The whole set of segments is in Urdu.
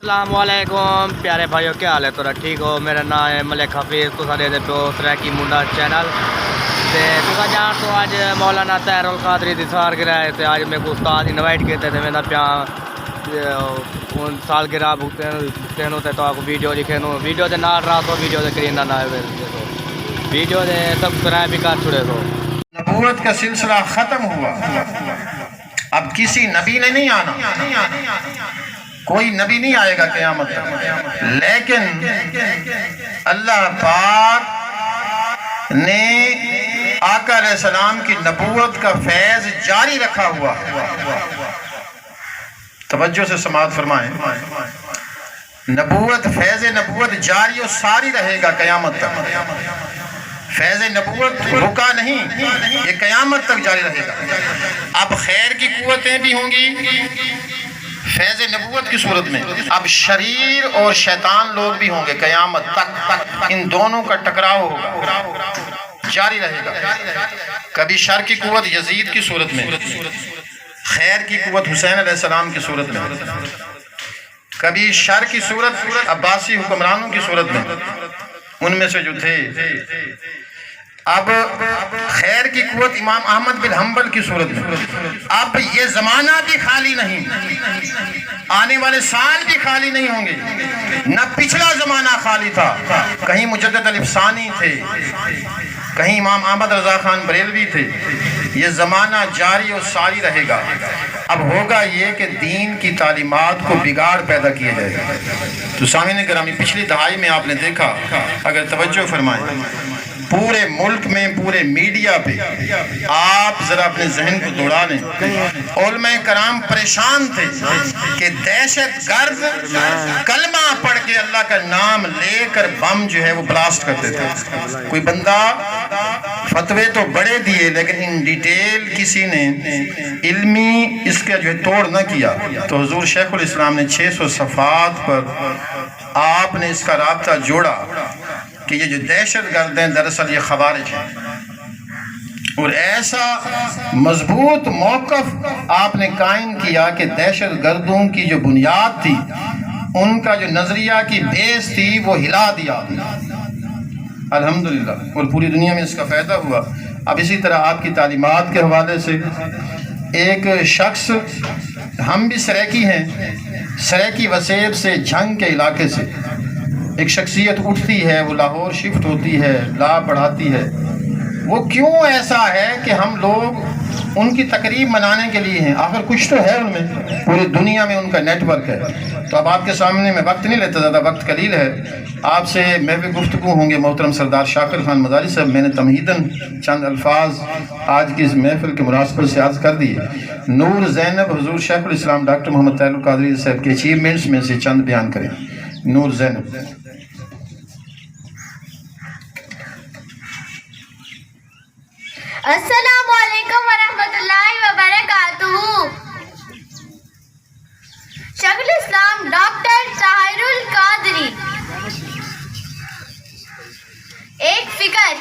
السلام علیکم پیارے بھائیو، کیا حال ہے؟ تو ٹھیک ہو؟ میرا نام ہے ملک حفیظ، تو سارے دے پیو تریکی منڈا چینل تے تو جان تو اج مولانا طاہر القادری دی سالگرہ ہے تے اج میں کو استاد انوائٹ کیتے تے میں پیا سالگرہ تینوں تے تو ویڈیو لکھے نو ویڈیو دے نال رات ویڈیو دے کرینہ نہ ویڈیو دے سبسکرائب بھی کر چھڑے تو نبوت کا سلسلہ ختم ہوا، اب کسی نبی نے نہیں آنا، کوئی نبی نہیں آئے گا قیامت تک، لیکن اللہ پاک نے آقا علیہ السلام کی نبوت کا فیض جاری رکھا ہوا۔ توجہ سے سماعت فرمائیں، نبوت فیض نبوت جاری و ساری رہے گا قیامت تک، فیض نبوت رکا نہیں، یہ قیامت تک جاری رہے گا۔ اب خیر کی قوتیں بھی ہوں گی فیض نبوت کی صورت میں، اب شریر اور شیطان لوگ بھی ہوں گے قیامت تک، ان دونوں کا ٹکراؤ ہوگا، جاری رہے گا۔ کبھی شر کی قوت یزید کی صورت میں، خیر کی قوت حسین علیہ السلام کی صورت میں، کبھی شر کی صورت عباسی حکمرانوں کی صورت میں، ان میں سے جو تھے۔ اب خیر کی قوت امام احمد بن حنبل کی صورت میں۔ اب یہ زمانہ بھی خالی نہیں، آنے والے سال بھی خالی نہیں ہوں گے، نہ پچھلا زمانہ خالی تھا، کہیں مجدد الافسانی تھے، کہیں امام احمد رضا خان بریلوی تھے، یہ زمانہ جاری اور ساری رہے گا۔ اب ہوگا یہ کہ دین کی تعلیمات کو بگاڑ پیدا کیے جائے گا۔ تو سامعین گرامی، پچھلی دہائی میں آپ نے دیکھا، اگر توجہ فرمائیں، پورے ملک میں پورے میڈیا پہ آپ ذرا اپنے ذہن کو دوڑا لیں، علماء کرام پریشان تھے کہ دہشت گرد کلمہ پڑھ کے اللہ کا نام لے کر بم جو ہے وہ بلاسٹ کرتے تھے۔ کوئی بندہ فتوے تو بڑے دیے، لیکن ان ڈیٹیل کسی نے علمی اس کا جو ہے توڑ نہ کیا۔ تو حضور شیخ الاسلام نے 600 صفحات پر آپ نے اس کا رابطہ جوڑا کہ یہ جو دہشت گرد ہیں دراصل یہ خوارج ہیں، اور ایسا مضبوط موقف آپ نے قائم کیا کہ دہشت گردوں کی جو بنیاد تھی، ان کا جو نظریہ کی بیس تھی، وہ ہلا دیا الحمدللہ، اور پوری دنیا میں اس کا فائدہ ہوا۔ اب اسی طرح آپ کی تعلیمات کے حوالے سے ایک شخص، ہم بھی سریکی ہیں، سریکی وسیب سے جھنگ کے علاقے سے ایک شخصیت اٹھتی ہے، وہ لاہور شفٹ ہوتی ہے، لا پڑھاتی ہے۔ وہ کیوں ایسا ہے کہ ہم لوگ ان کی تقریب منانے کے لیے ہیں؟ آخر کچھ تو ہے ان میں، پوری دنیا میں ان کا نیٹ ورک ہے۔ تو اب آپ کے سامنے میں وقت نہیں لیتا، زیادہ وقت قلیل ہے، آپ سے محو گفتگو ہوں گے محترم سردار شاکر خان مداری صاحب۔ میں نے تمہیداً چند الفاظ آج کی اس محفل کے مناسبت سے عرض کر دیے۔ نور زینب حضور شیخ الاسلام ڈاکٹر محمد طاہر القادری صاحب کے اچیومنٹس میں سے چند بیان کریں۔ نور زینب۔ السلام علیکم ورحمۃ اللہ وبرکاتہ۔ شیخ الاسلام ڈاکٹر طاہر القادری، ایک فکر،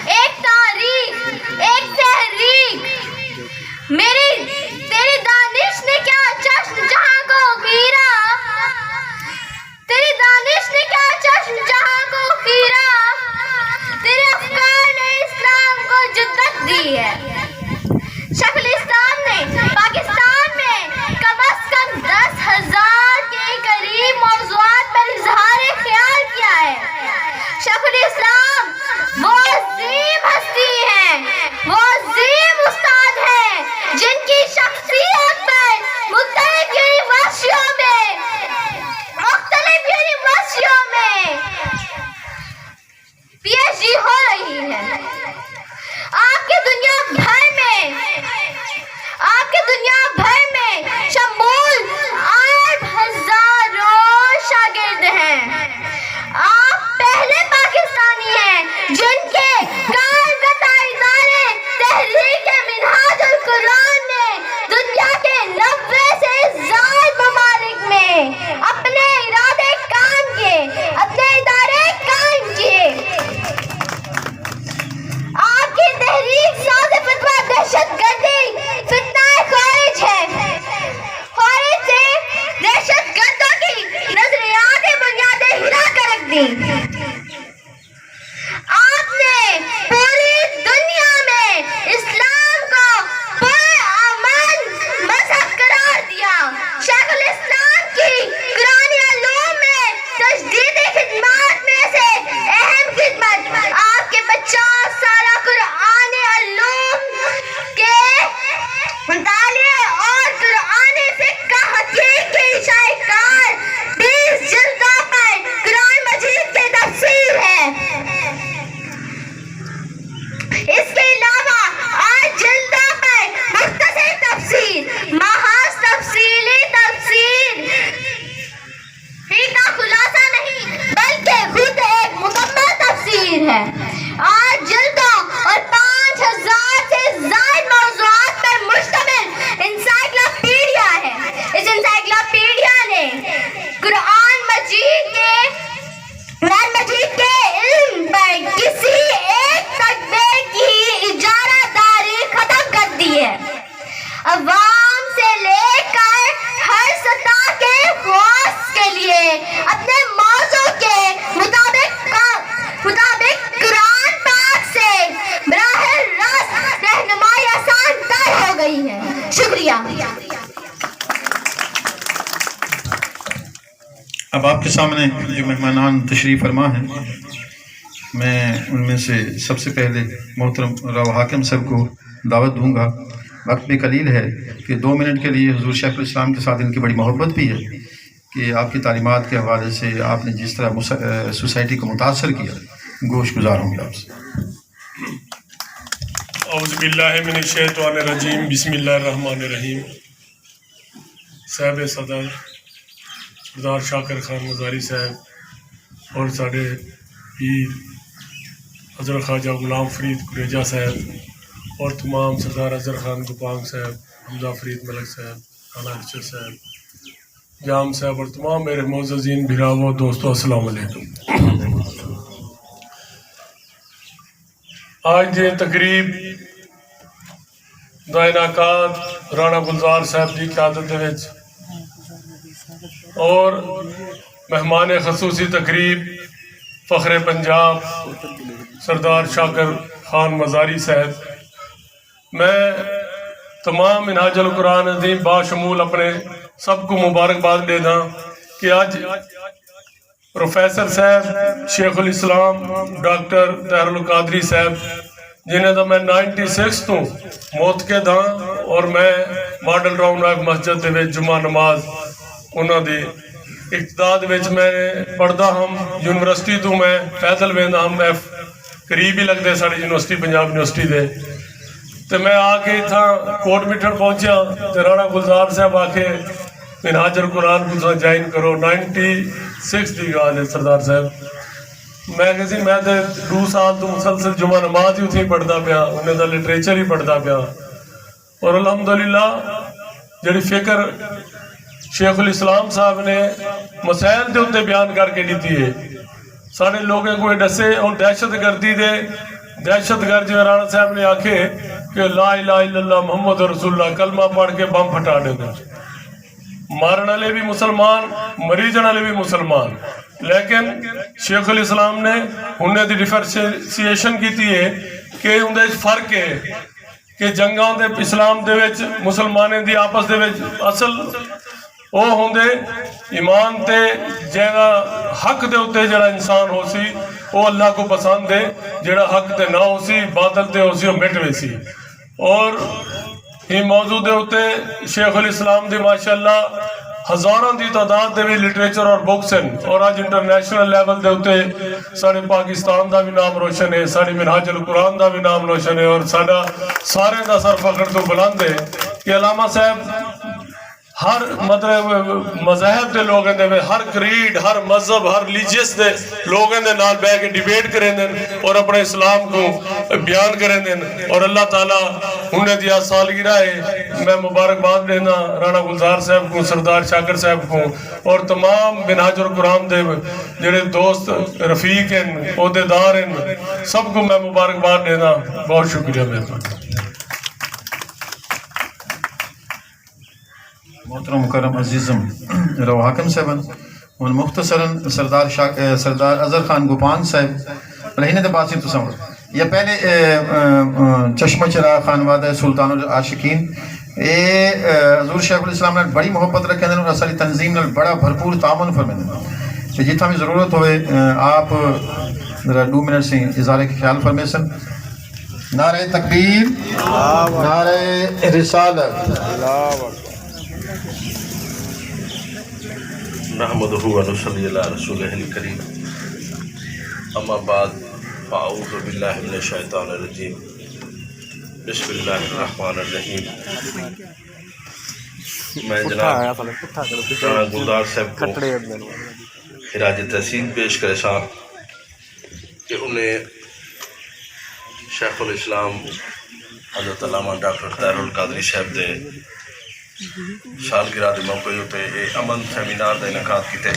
ایک تاریخ، ایک تحریک، تیری دانش نے کیا چشم جہاں کو گھیرا، تیری دانش نے کیا چشم جہاں کو گھیرا، تیرے افکار نے اسلام کو جدت دی ہے۔ شیخ الاسلام نے پاکستان میں کم از کم 10,000 کے قریب اب آپ کے سامنے جو مہمانان تشریف فرما ہیں، میں ان میں سے سب سے پہلے محترم راؤ حاکم صاحب کو دعوت دوں گا. وقت بھی قلیل ہے کہ 2 منٹ کے لیے حضور شیخ الاسلام کے ساتھ ان کی بڑی محبت بھی ہے کہ آپ کی تعلیمات کے حوالے سے آپ نے جس طرح سوسائٹی کو متاثر کیا، گوش گزار ہوں گے آپ سے. اعوذ باللہ من الشیطان الرجیم، بسم اللہ الرحمن الرحیم. صاحب صدر سردار شاکر خان مزاری صاحب اور ساڑھے پیر حضرت خواجہ غلام فرید قریجہ صاحب اور تمام سردار اظہر خان گوپانگ صاحب، حمزہ فرید ملک صاحب، رانا ارشد صاحب، جام صاحب اور تمام میرے معززین بھراؤ دوستو، السلام علیکم. آج یہ تقریب دا انعقاد رانا گلزار صاحب کی قیادت وچ اور مہمان خصوصی تقریب فخر پنجاب سردار شاکر خان مزاری صاحب. میں تمام منہاج القرآن عظیم باشمول اپنے سب کو مبارکباد دینا کہ آج پروفیسر صاحب شیخ الاسلام ڈاکٹر طاہر القادری صاحب جنہیں تو میں 96 تو موتقد ہاں اور میں ماڈل راؤنڈ آف مسجد دے وچ جمعہ نماز انہوں دی اقتداد وچ میں پڑھدا ہم. یونیورسٹی تو میں پیدل ویندا ہم، میں قریب ہی لگتے ساری یونیورسٹی پنجاب یونیورسٹی دے. تو میں آ کے اتنا کوٹ مٹھڑ پہنچیا تو رانا گلزار صاحب آ کے منہاج القرآن کو جوائن کرو. 96 کی گال ہے سردار صاحب. میں کسی میں 2 سال تو مسلسل جمعہ نماز ہی اتنی پڑھتا پیا، انہیں تو لٹریچر ہی پڑھتا پیا. اور الحمدللہ جڑی فکر شیخ الاسلام صاحب نے مسائل دے اتنے بیان کر کے دیتی ہے، سارے لوگوں کو ڈسے اور دہشت گردی دے دہشت گرد جو رانا صاحب نے آکھے کہ لا الہ الا اللہ محمد رسول اللہ کلمہ پڑھ کے بم پھٹا دے دیں. مارن والے بھی مسلمان، مریضن والے بھی مسلمان، لیکن شیخ الاسلام نے انہیں دی ڈیفرنشیشن کی ہے کہ انہیں فرق ہے کہ جنگاں دے اسلام دے وچ مسلمانیں دی آپس دے وچ اصل وہ ہوندے ایمان تے جیڑا حق دے ہوتے جڑا انسان ہو سی وہ اللہ کو پسند ہے، جڑا حق تے نہ ہو سی باطل تے ہو سی وہ مٹ وے سی. اور یہ موضوع دے ہوتے شیخ الاسلام دی ماشاءاللہ ہزاراں دی تعداد دے بھی لٹریچر اور بکس ہیں، اور آج انٹرنیشنل لیول دے ہوتے سارے پاکستان دا بھی نام روشن ہے، سارے منہاج القرآن دا بھی نام روشن ہے، اور سارا سارے دا سر فخر تو بلند ہے کہ علامہ صاحب ہر مذہب دے لوگوں دے ہر کریڈ، ہر مذہب، ہر ریلیجیس دے لوگوں دے نال بیٹھ کے ڈیبیٹ کریں دیں اور اپنے اسلام کو بیان کریں دیں. اور اللہ تعالیٰ انہیں دیا سالگرہ ہے. میں مبارکباد دینا رانا گلزار صاحب کو، سردار شاکر صاحب کو اور تمام منہاج القرآن دے جڑے دوست رفیق ہیں، عہدیدار ہیں، سب کو میں مبارکباد دینا. بہت شکریہ. مہربانی. محترم مکرم عزیزم رو حاکم صاحب اور مختصراً سردار اظہر خان گوپانگ صاحب رہنے دے باسی تو سمجھ یا پہلے چشمہ چراغ خانوادہ سلطان العاشقین حضور شیخ الاسلام نے بڑی محبت رکھے اور اصلی تنظیم نے بڑا بھرپور تعاون فرمائے. جتنا بھی ضرورت ہوئے آپ ذرا 2 منٹ سے اظہار کے خیال فرمائے سن. نعرہ تکبیر، نعرہ رسالت. نحمدہ و نصلی علی رسولہ الکریم. اما بعد فاعوذ باللہ من الشیطان الرجیم. بسم اللہ الرحمن الرحیم. میں جناب رانا گلزار صاحب کو خراج تحسین پیش کرے سا کہ انہیں شیخ الاسلام حضرت علامہ ڈاکٹر طاہر القادری صاحب دے سالگرہ دے موقع ہوتے امن سیمینار دا انعقاد کیتے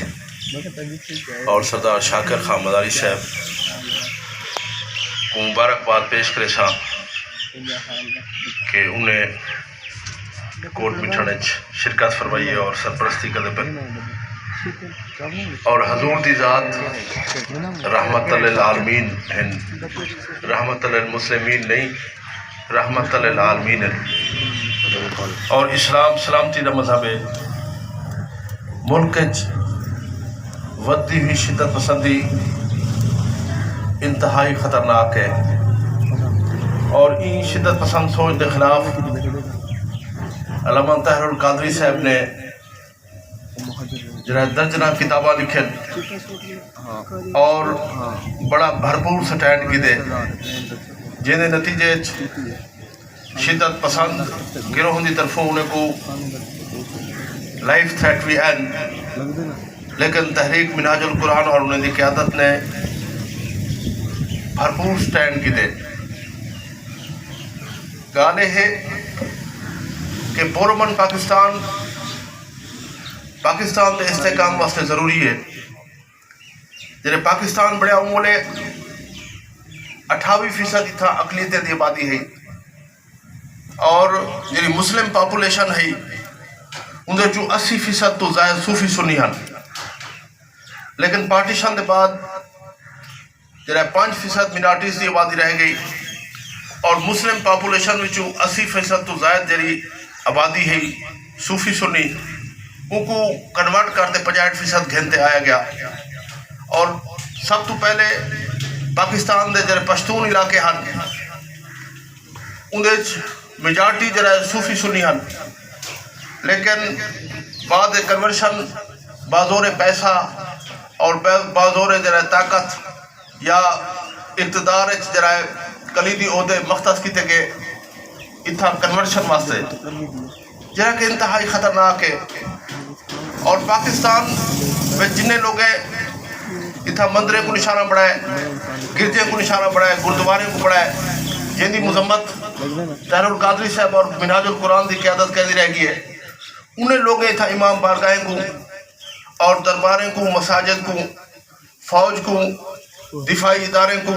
اور سردار شاکر خان مزاری صاحب کو مبارکباد پیش کرے سا کہ انہیں کوٹ مٹھڑ شرکت فرمائی ہے اور سرپرستی کرنے پر اور حضور دی ذات رحمت للعالمین ہیں، رحمت للمسلمین نہیں، رحمت للعالمین ہیں. اور اسلام سلامتی دا مذہب ہے. ملک ودی ہوئی شدت پسندی انتہائی خطرناک ہے، اور این شدت پسند سوچ کے خلاف علامہ طاہر القادری صاحب نے جنہیں درجنہ کتاباں لکھن اور بڑا بھرپور سٹینڈ کی دے، جنہیں نتیجے شدت پسند گروہ کی طرفوں انہیں کو لائف تھریٹ بھی ہیں، لیکن تحریک منہاج القرآن اور انہیں دی قیادت نے بھرپور سٹینڈ کی دے۔ گانے ہے کہ پورمن پاکستان دے استحکام واسطے ضروری ہے، جنہیں پاکستان بڑے عمولے 28% تھا اقلیتیں دی آبادی ہے، اور جنہیں مسلم پاپولیشن ہے اندر جو 80% تو زائد صوفی سنی ہیں، لیکن پارٹیشن دے بعد جنہیں 5% منارٹیز دی آبادی رہ گئی، اور مسلم پاپولیشن میں جو 80% تو زائد جری آبادی ہے صوفی سنی، ان کو کنورٹ کرتے 65% گھنتے آیا گیا، اور سب تو پہلے پاکستان دے جرے پشتون علاقے ہیں اندر میجارٹی جرے صوفی سنی ہیں، لیکن بعد کنورشن بازور پیسہ اور بازور جرے طاقت یا اقتدار جرے کلیدی عہدے مختص کیتے گئے اتھا کنورشن واسطے، جرا کہ انتہائی خطرناک ہے۔ اور پاکستان میں جنہیں لوگ اتھا مندرے کو نشانہ بڑھائے، گرجے کو نشانہ بڑھائے، گردوارے کو بڑھائے، جن دی مذمت طاہر القادری صاحب اور منہاج القرآن دی قیادت کہتی رہ گئی ہے، انہیں لوگ اتھا امام بارگاہیں کو اور درباریں کو، مساجد کو، فوج کو، دفاعی ادارے کو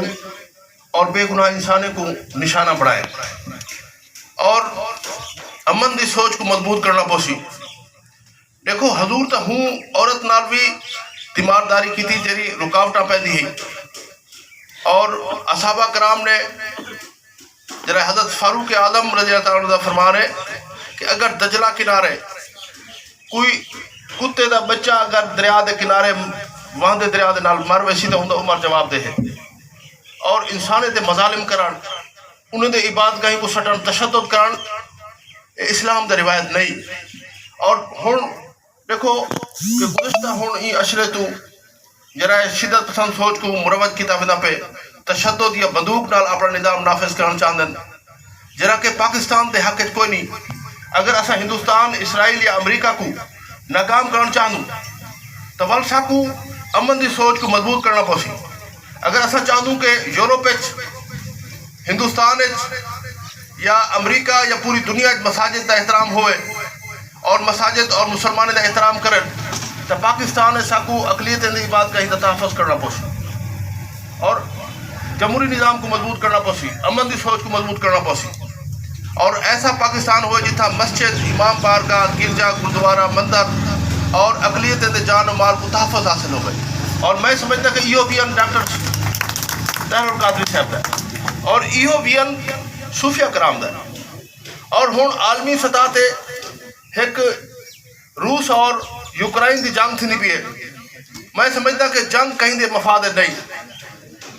اور بے گناہ انسانے کو نشانہ بڑھائے، اور امن دی سوچ کو مضبوط کرنا پوسی۔ دیکھو حضور تا ہوں عورت نال بھی تیمارداری کی تھی جری رکاوٹاں پیدا ہوئی، اور اصحابہ کرام نے جرا حضرت فاروق اعظم رضی اللہ عنہ فرمان ہے کہ اگر دجلہ کنارے کوئی کتے دا بچہ اگر دریا دے کنارے وہاں دے دریا دے نال مر ویسی تو ہوں عمر جواب دے ہے، اور انسانے دے مظالم کرن، انہیں دے عبادت گاہیں کو سٹن، تشدد کرن، اسلام دے روایت نہیں۔ اور ہن دیکھو کہ گزشتہ ہن ہی اشرے تو جرا شدت پسند سوچ کو مروج کیتا ویندہ پہ تشدد یا بندوق نال اپنا نظام نافذ کرنا چاہندن، جرا کہ پاکستان دے حق کوئی نہیں۔ اگر اسا ہندوستان، اسرائیل یا امریکہ کو ناکام کرنا چاہوں تو ولسا کو امن دی سوچ کو مضبوط کرنا پوسی۔ اگر اسا چاہوں کہ یورپ ہندوستان یا امریکہ یا پوری دنیا مساجد دا احترام ہوئے اور مساجد اور مسلمان دا احترام کرن تو پاکستان ساکو اقلیت دی بات کا ہی تحفظ کرنا پوسی، اور جمہوری نظام کو مضبوط کرنا پوسی، امن دی سوچ کو مضبوط کرنا پوسی، اور ایسا پاکستان ہوئے جتھا مسجد، امام بارگاہ، گرجا، گردوارہ، مندر اور اقلیت دے جان و مال کو تحفظ حاصل ہو گئے۔ اور میں سمجھتا کہ ایہو ویژن ڈاکٹر طاہر القادری صاحب دا اور ایہو ویژن صوفیہ کرام دا، اور ہن عالمی سطح تے ایک روس اور یوکرائن دی جنگ تھی نہیں بھی ہے۔ میں سمجھتا کہ جنگ کہیں دے مفاد نہیں،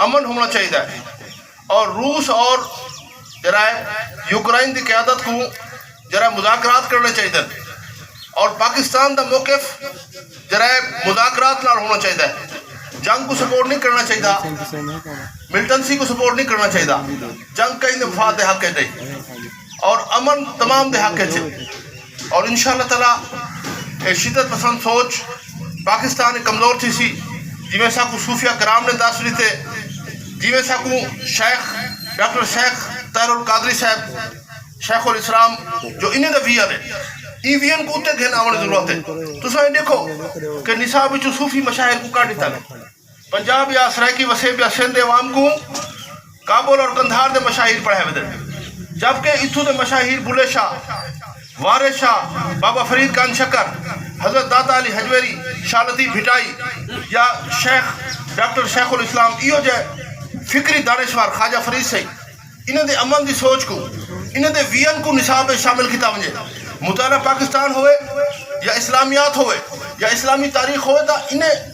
امن ہونا چاہیے، اور روس اور جرائے یوکرائن دی قیادت کو جرائے مذاکرات کرنے چاہیے، اور پاکستان دا موقف جرائے مذاکرات نال ہونا چاہیے، جنگ کو سپورٹ نہیں کرنا چاہیے، ملٹنسی کو سپورٹ نہیں کرنا چاہیے، جنگ کہیں دے مفاد دے حق ہے نہیں، اور امن تمام دے حق ہے۔ اور انشاءاللہ تعالیٰ شدت پسند سوچ پاکستان کمزور تھی سی، جی میں ساکو صوفیہ کرام نے تاثری تھے، جی میں ساکو شیخ ڈاکٹر شیخ طاہر القادری صاحب شیخ الاسلام جو انہیں دا ویئن ہے، ای ویئن کو اتے گھن آنے ضرورت ہے۔ تو سوئے دیکھو کہ نصاب بچو صوفی مشاہر کو کاٹ دیتا ہے، پنجاب یا سرائکی وسیب یا سندھ عوام کو کابل اور کندھار دے مشاہیر پڑھے ہوئے دے، جبکہ اتھو دے مشاہیر بلے شاہ، وارث شاہ، بابا فرید کان شکر، حضرت داتا علی حجویری، شاہ لطیف بھٹائی یا شیخ ڈاکٹر شیخ الاسلام، ایو جے فکری دانشور خواجہ فرید سے انہیں دے امن دی سوچ کو، انہیں دے ویئن کو نصاب شامل کیتا ونجے۔ مطالعہ پاکستان ہوئے یا اسلامیات ہوئے یا اسلامی تاریخ ہوئے تا انہیں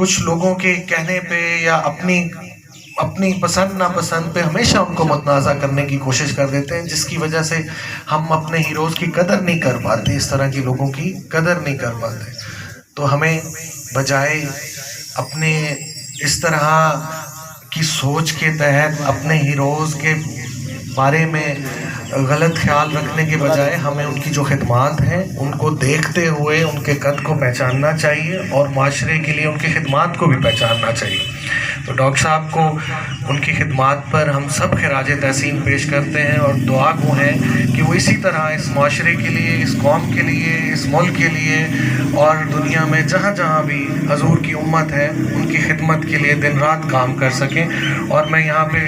کچھ لوگوں کے کہنے پہ یا اپنی پسند ناپسند پہ ہمیشہ ان کو متنازع کرنے کی کوشش کر دیتے ہیں، جس کی وجہ سے ہم اپنے ہیروز کی قدر نہیں کر پاتے، اس طرح کی لوگوں کی قدر نہیں کر پاتے۔ تو ہمیں بجائے اپنے اس طرح کی سوچ کے تحت اپنے ہیروز کے بارے میں غلط خیال رکھنے کے بجائے ہمیں ان کی جو خدمات ہیں ان کو دیکھتے ہوئے ان کے قد کو پہچاننا چاہیے اور معاشرے کے لیے ان کی خدمات کو بھی پہچاننا چاہیے۔ تو ڈاکٹر صاحب کو ان کی خدمات پر ہم سب خراج تحسین پیش کرتے ہیں اور دعا گو ہیں کہ وہ اسی طرح اس معاشرے کے لیے، اس قوم کے لیے، اس ملک کے لیے اور دنیا میں جہاں جہاں بھی حضور کی امت ہے ان کی خدمت کے لیے دن رات کام کر سکیں۔ اور میں یہاں پہ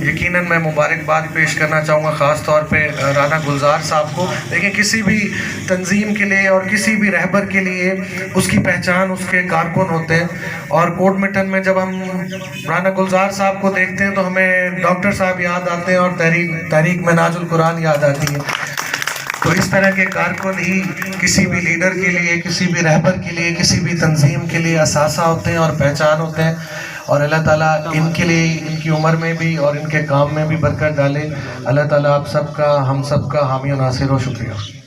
یقیناً میں مبارکباد پیش کرنا چاہوں گا خاص طور پہ رانا گلزار صاحب کو۔ دیکھیں کسی بھی تنظیم کے لیے اور کسی بھی رہبر کے لیے اس کی پہچان اس کے کارکن ہوتے ہیں، اور کوٹ مٹن میں جب ہم رانا گلزار صاحب کو دیکھتے ہیں تو ہمیں ڈاکٹر صاحب یاد آتے ہیں اور تحریک منہاج القرآن یاد آتی ہے۔ تو اس طرح کے کارکن ہی کسی بھی لیڈر کے لیے، کسی بھی رہبر کے لیے، کسی بھی تنظیم کے لیے اثاثہ ہوتے ہیں اور پہچان ہوتے ہیں، اور اللہ تعالیٰ ان کے لیے ان کی عمر میں بھی اور ان کے کام میں بھی برکت ڈالے۔ اللہ تعالیٰ آپ سب کا، ہم سب کا حامی و ناصر و شکریہ۔